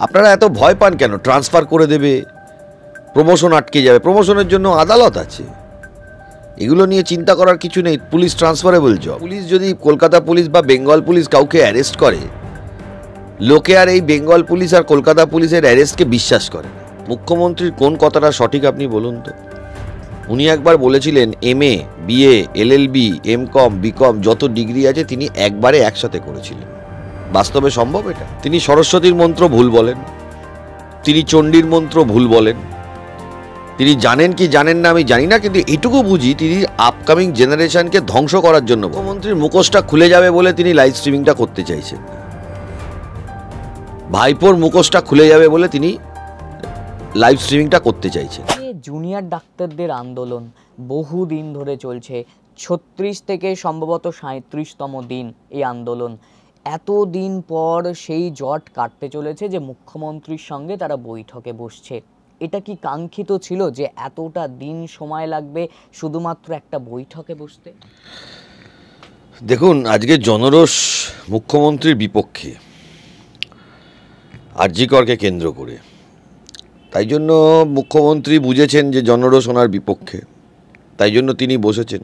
আপনারা এত ভয় পান কেন? ট্রান্সফার করে দেবে, প্রমোশন আটকে যাবে। প্রমোশনের জন্য আদালত আছে, এগুলো নিয়ে চিন্তা করার কিছু নেই। Police transferable job. পুলিশ যদি কলকাতা পুলিশ বা বেঙ্গল পুলিশ কাউকে অ্যারেস্ট করে, লোকে আর এই বেঙ্গল পুলিশ আর কলকাতা পুলিশের অ্যারেস্টকে বিশ্বাস করে না। মুখ্যমন্ত্রীর কোন কথাটা সঠিক আপনি বলুন তো? উনি একবার বলেছিলেন MA, BA, LLB, MCom, BCom যত ডিগ্রি আছে তিনি একবারে একসাথে করেছিলেন। বাস্তবে সম্ভব এটা? তিনি সরস্বতীর মন্ত্র ভুল বলেন, তিনি চণ্ডীর মন্ত্র ভুল বলেন, তিনি জানেন কি জানেন না আমি জানি না, কিন্তু এটুকু বুঝি তিনি আপকামিং জেনারেশনকে ধ্বংস করার জন্য। মুখ্যমন্ত্রীর মুখোশটা খুলে যাবে বলে তিনি লাইভ স্ট্রিমিংটা করতে চাইছেন না। ভাইপোর মুখোশটা খুলে যাবে বলে তিনি লাইভ স্ট্রিমিংটা করতে চাইছেন। জুনিয়র ডাক্তারদের আন্দোলন বহুদিন ধরে চলছে, 36 থেকে সম্ভবত 37তম দিন এই আন্দোলন। এতদিন পর সেই জট কাটতে চলেছে যে মুখ্যমন্ত্রীর সঙ্গে তারা বৈঠকে বসছে। এটা কি কাঙ্ক্ষিত ছিল যে এতটা দিন সময় লাগবে শুধুমাত্র একটা বৈঠকে বসতে? দেখুন, আজকে জনরোষ মুখ্যমন্ত্রীর বিপক্ষে আরজি করকে কেন্দ্র করে। তাই জন্য মুখ্যমন্ত্রী বুঝেছেন যে জনরোষ ওনার বিপক্ষে, তাই জন্য তিনি বসেছেন।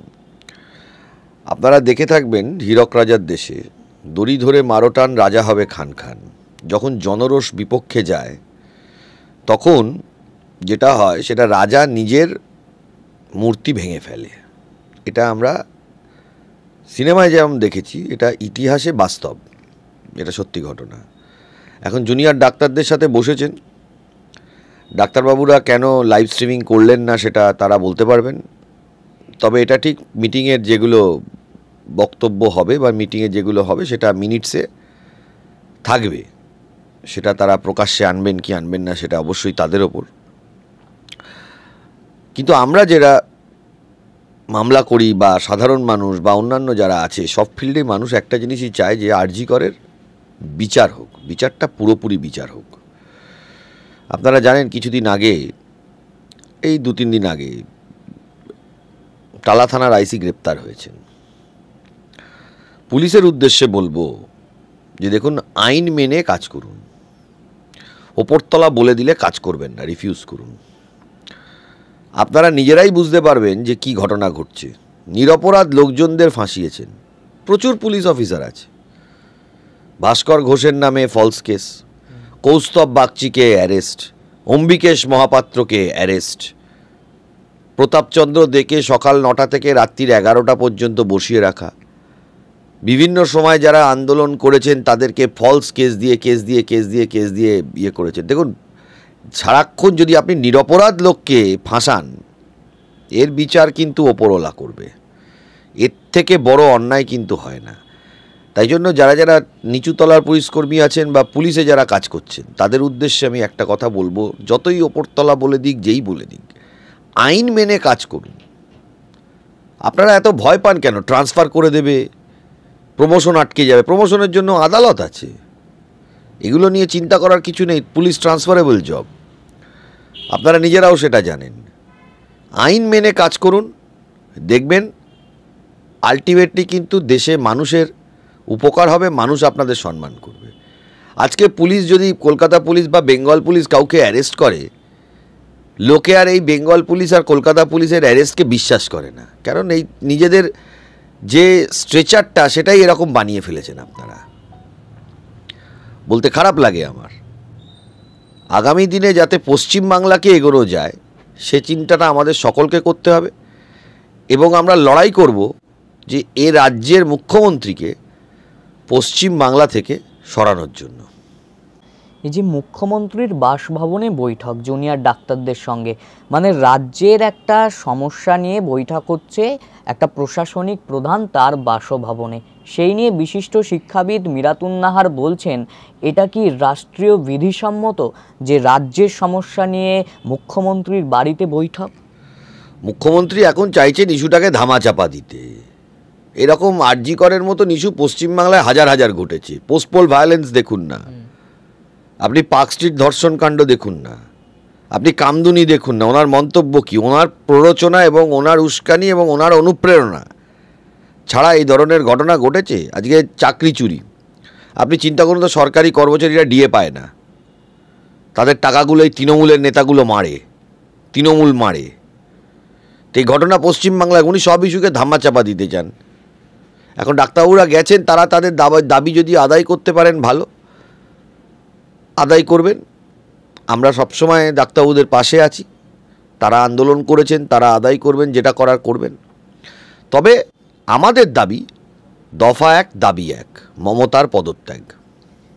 আপনারা দেখে থাকবেন হীরক রাজার দেশে, দড়ি ধরে মারোটান রাজা হবে খান খান। যখন জনরোষ বিপক্ষে যায় তখন যেটা হয় সেটা রাজা নিজের মূর্তি ভেঙে ফেলে। এটা আমরা সিনেমায় যেমন দেখেছি, এটা ইতিহাসে বাস্তব, এটা সত্যি ঘটনা। এখন জুনিয়র ডাক্তারদের সাথে বসেছেন, ডাক্তারবাবুরা কেন লাইভ স্ট্রিমিং করলেন না সেটা তারা বলতে পারবেন। তবে এটা ঠিক, মিটিংয়ের যেগুলো বক্তব্য হবে বা মিটিংয়ে যেগুলো হবে সেটা মিনিটসে থাকবে, সেটা তারা প্রকাশ্যে আনবেন কি আনবেন না সেটা অবশ্যই তাদের ওপর। কিন্তু আমরা যারা মামলা করি বা সাধারণ মানুষ বা অন্যান্য যারা আছে, সব ফিল্ডে মানুষ একটা জিনিসই চায় যে আরজি করের বিচার হোক, বিচারটা পুরোপুরি বিচার হোক। আপনারা জানেন কিছুদিন আগে, এই 2-3 দিন আগে টালা থানার আইসি গ্রেপ্তার হয়েছেন। পুলিশের উদ্দেশ্যে বলবো যে দেখুন, আইন মেনে কাজ করুন। ওপরতলা বলে দিলে কাজ করবেন না, রিফিউজ করুন। আপনারা নিজেরাই বুঝতে পারবেন যে কি ঘটনা ঘটছে। নিরপরাধ লোকজনদের ফাঁসিয়েছেন, প্রচুর পুলিশ অফিসার আছে। ভাস্কর ঘোষের নামে ফলস কেস, কৌস্তব বাগচিকে অ্যারেস্ট, অম্বিকেশ মহাপাত্রকে অ্যারেস্ট, প্রতাপচন্দ্র দেকে সকাল 9টা থেকে রাত্রির 11টা পর্যন্ত বসিয়ে রাখা, বিভিন্ন সময় যারা আন্দোলন করেছেন তাদেরকে ফলস কেস দিয়ে ইয়ে করেছেন। দেখুন, সারাক্ষণ যদি আপনি নিরপরাধ লোককে ফাঁসান, এর বিচার কিন্তু ওপরওয়ালা করবে। এর থেকে বড় অন্যায় কিন্তু হয় না। তাই জন্য যারা যারা নিচুতলার পুলিশকর্মী আছেন বা পুলিশে যারা কাজ করছেন, তাদের উদ্দেশ্যে আমি একটা কথা বলবো, যতই ওপরতলা বলে দিক, যেই বলে দিক, আইন মেনে কাজ করুন। আপনারা এত ভয় পান কেন? ট্রান্সফার করে দেবে, প্রমোশন আটকে যাবে। প্রমোশনের জন্য আদালত আছে, এগুলো নিয়ে চিন্তা করার কিছু নেই। পুলিশ ট্রান্সফারেবল জব, আপনারা নিজেরাও সেটা জানেন। আইন মেনে কাজ করুন, দেখবেন আলটিমেটলি কিন্তু দেশে মানুষের উপকার হবে, মানুষ আপনাদের সম্মান করবে। আজকে পুলিশ যদি কলকাতা পুলিশ বা বেঙ্গল পুলিশ কাউকে অ্যারেস্ট করে, লোকে আর এই বেঙ্গল পুলিশ আর কলকাতা পুলিশের অ্যারেস্টকে বিশ্বাস করে না। কারণ এই নিজেদের যে স্ট্রেচারটা সেটাই এরকম বানিয়ে ফেলেছেন আপনারা। বলতে খারাপ লাগে আমার। আগামী দিনে যাতে পশ্চিমবাংলাকে এগোনো যায় সে চিন্তাটা আমাদের সকলকে করতে হবে, এবং আমরা লড়াই করব যে এ রাজ্যের মুখ্যমন্ত্রীকে পশ্চিমবাংলা থেকে সরানোর জন্য। এই যে মুখ্যমন্ত্রীর বাসভবনে বৈঠক জুনিয়র ডাক্তারদের সঙ্গে, মানে রাজ্যের একটা সমস্যা নিয়ে বৈঠক হচ্ছে একটা প্রশাসনিক প্রধান তার বাসভবনে। সেই নিয়ে বিশিষ্ট শিক্ষাবিদ মিরাতুন নাহার বলছেন, এটা কি রাষ্ট্রীয় বিধিসম্মত যে রাজ্যের সমস্যা নিয়ে মুখ্যমন্ত্রীর বাড়িতে বৈঠক? মুখ্যমন্ত্রী এখন চাইছেন ইস্যুটাকে ধামাচাপা দিতে। এরকম আরজি করের মতো ইস্যু পশ্চিমবাংলায় হাজার হাজার ঘটেছে। পোস্টপোল ভায়োলেন্স দেখুন না, আপনি পার্ক স্ট্রিট ধর্ষণ কাণ্ড দেখুন না, আপনি কামদুনি দেখুন না। ওনার মন্তব্য কি? ওনার প্ররোচনা এবং ওনার উস্কানি এবং ওনার অনুপ্রেরণা ছাড়া এই ধরনের ঘটনা ঘটেছে। আজকে চাকরি চুরি, আপনি চিন্তা করুন তো, সরকারি কর্মচারীরা ডিএ পায় না, তাদের টাকাগুলো এই তৃণমূলের নেতাগুলো মারে, তৃণমূল মারে। তো এই ঘটনা পশ্চিমবাংলায় উনি সব ইস্যুকে ধামাচাপা দিতে চান। এখন ডাক্তারবাবুরা গেছেন, তারা তাদের দাবি যদি আদায় করতে পারেন ভালো, আদায় করবেন। আমরা সবসময় ডাক্তারবাবুদের পাশে আছি, তারা আন্দোলন করেছেন, তারা আদায় করবেন, যেটা করার করবেন। তবে আমাদের দাবি দফা এক, দাবি এক, মমতার পদত্যাগ।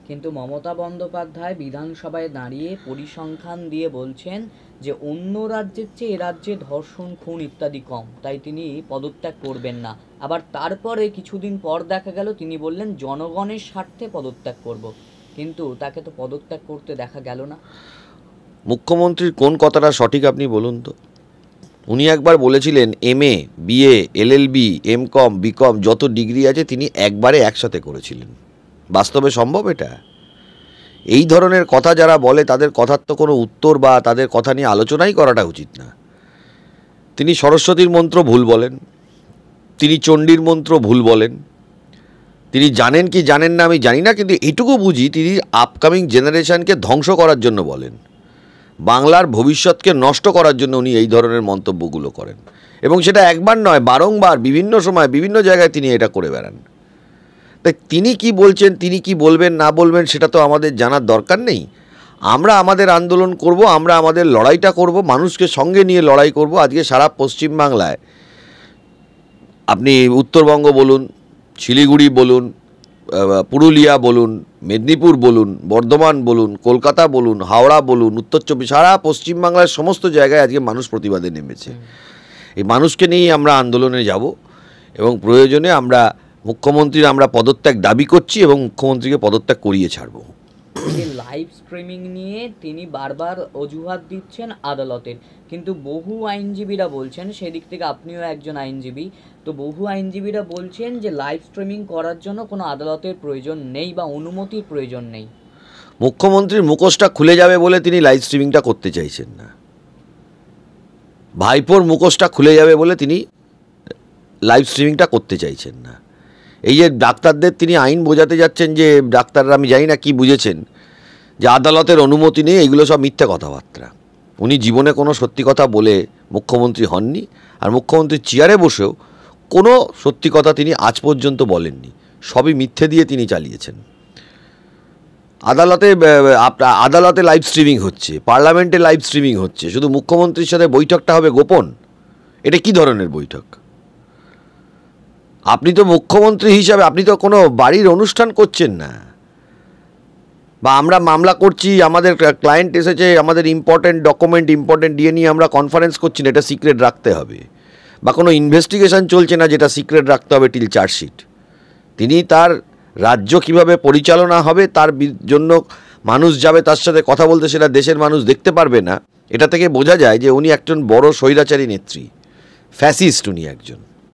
কিন্তু মমতা বন্দ্যোপাধ্যায় বিধানসভায় দাঁড়িয়ে পরিসংখ্যান দিয়ে বলছেন যে অন্য রাজ্যের চেয়ে এ রাজ্যে ধর্ষণ, খুন ইত্যাদি কম, তাই তিনি পদত্যাগ করবেন না। আবার তারপরে কিছুদিন পর দেখা গেল তিনি বললেন জনগণের স্বার্থে পদত্যাগ করব, কিন্তু তাকে তো পদত্যাগ করতে দেখা গেল না। মুখ্যমন্ত্রীর কোন কথাটা সঠিক আপনি বলুন তো? উনি একবার বলেছিলেন MA, BA, LLB, MCom, BCom যত ডিগ্রি আছে তিনি একবারে একসাথে করেছিলেন। বাস্তবে সম্ভব এটা? এই ধরনের কথা যারা বলে তাদের কথার তো কোনো উত্তর বা তাদের কথা নিয়ে আলোচনাই করাটা উচিত না। তিনি সরস্বতীর মন্ত্র ভুল বলেন, তিনি চণ্ডীর মন্ত্র ভুল বলেন, তিনি জানেন কি জানেন না আমি জানি না, কিন্তু এটুকু বুঝি তিনি আপকামিং জেনারেশনকে ধ্বংস করার জন্য বলেন, বাংলার ভবিষ্যৎকে নষ্ট করার জন্য উনি এই ধরনের মন্তব্যগুলো করেন। এবং সেটা একবার নয়, বারংবার বিভিন্ন সময় বিভিন্ন জায়গায় তিনি এটা করে বেড়ান। তাই তিনি কি বলছেন, তিনি কি বলবেন না বলবেন সেটা তো আমাদের জানার দরকার নেই। আমরা আমাদের আন্দোলন করব, আমরা আমাদের লড়াইটা করব, মানুষকে সঙ্গে নিয়ে লড়াই করব। আজকে সারা পশ্চিমবাংলায় আপনি উত্তরবঙ্গ বলুন, শিলিগুড়ি বলুন, পুরুলিয়া বলুন, মেদিনীপুর বলুন, বর্ধমান বলুন, কলকাতা বলুন, হাওড়া বলুন, উত্তর চব্বিশ, সারা পশ্চিমবাংলার সমস্ত জায়গায় আজকে মানুষ প্রতিবাদে নেমেছে। এই মানুষকে নিয়েই আমরা আন্দোলনে যাব এবং প্রয়োজনে আমরা মুখ্যমন্ত্রীর আমরা পদত্যাগ দাবি করছি এবং মুখ্যমন্ত্রীকে পদত্যাগ করিয়ে ছাড়ব। লাইভ স্ট্রিমিং নিয়ে তিনি বারবার অজুহাত দিচ্ছেন আদালতের, কিন্তু বহু আইনজীবীরা বলছেন, সেদিক থেকে আপনিও একজন আইনজীবী, তো বহু আইনজীবীরা বলছেন যে লাইভ স্ট্রিমিং করার জন্য কোনো আদালতের প্রয়োজন নেই বা অনুমতির প্রয়োজন নেই। মুখ্যমন্ত্রীর মুখোশটা খুলে যাবে বলে তিনি লাইভ স্ট্রিমিংটা করতে চাইছেন না। ভাইপোর মুখোশটা খুলে যাবে বলে তিনি লাইভ স্ট্রিমিংটা করতে চাইছেন না। এই যে ডাক্তারদের তিনি আইন বোঝাতে যাচ্ছেন, যে ডাক্তাররা আমি জানি না কি বুঝেছেন, যে আদালতের অনুমতি নেই, এগুলো সব মিথ্যা কথাবার্তা। উনি জীবনে কোনো সত্যি কথা বলে মুখ্যমন্ত্রী হননি, আর মুখ্যমন্ত্রীর চেয়ারে বসেও কোনো সত্যি কথা তিনি আজ পর্যন্ত বলেননি, সবই মিথ্যে দিয়ে তিনি চালিয়েছেন। আদালতে লাইভ স্ট্রিমিং হচ্ছে, পার্লামেন্টে লাইভ স্ট্রিমিং হচ্ছে, শুধু মুখ্যমন্ত্রীর সাথে বৈঠকটা হবে গোপন। এটা কি ধরনের বৈঠক? আপনি তো মুখ্যমন্ত্রী হিসাবে আপনি তো কোনো বাড়ির অনুষ্ঠান করছেন না, বা আমরা মামলা করছি, আমাদের ক্লায়েন্ট এসেছে, আমাদের ইম্পর্টেন্ট ডকুমেন্ট ইম্পর্টেন্ট দিয়ে নিয়ে আমরা কনফারেন্স করছি না, এটা সিক্রেট রাখতে হবে, বা কোনো ইনভেস্টিগেশন চলছে না যেটা সিক্রেট রাখতে হবে টিল চার্জশিট। তিনি তার রাজ্য কিভাবে পরিচালনা হবে তার জন্য মানুষ যাবে তার সাথে কথা বলতে, সেটা দেশের মানুষ দেখতে পারবে না। এটা থেকে বোঝা যায় যে উনি একজন বড় স্বৈরাচারী নেত্রী, ফ্যাসিস্ট উনি একজন।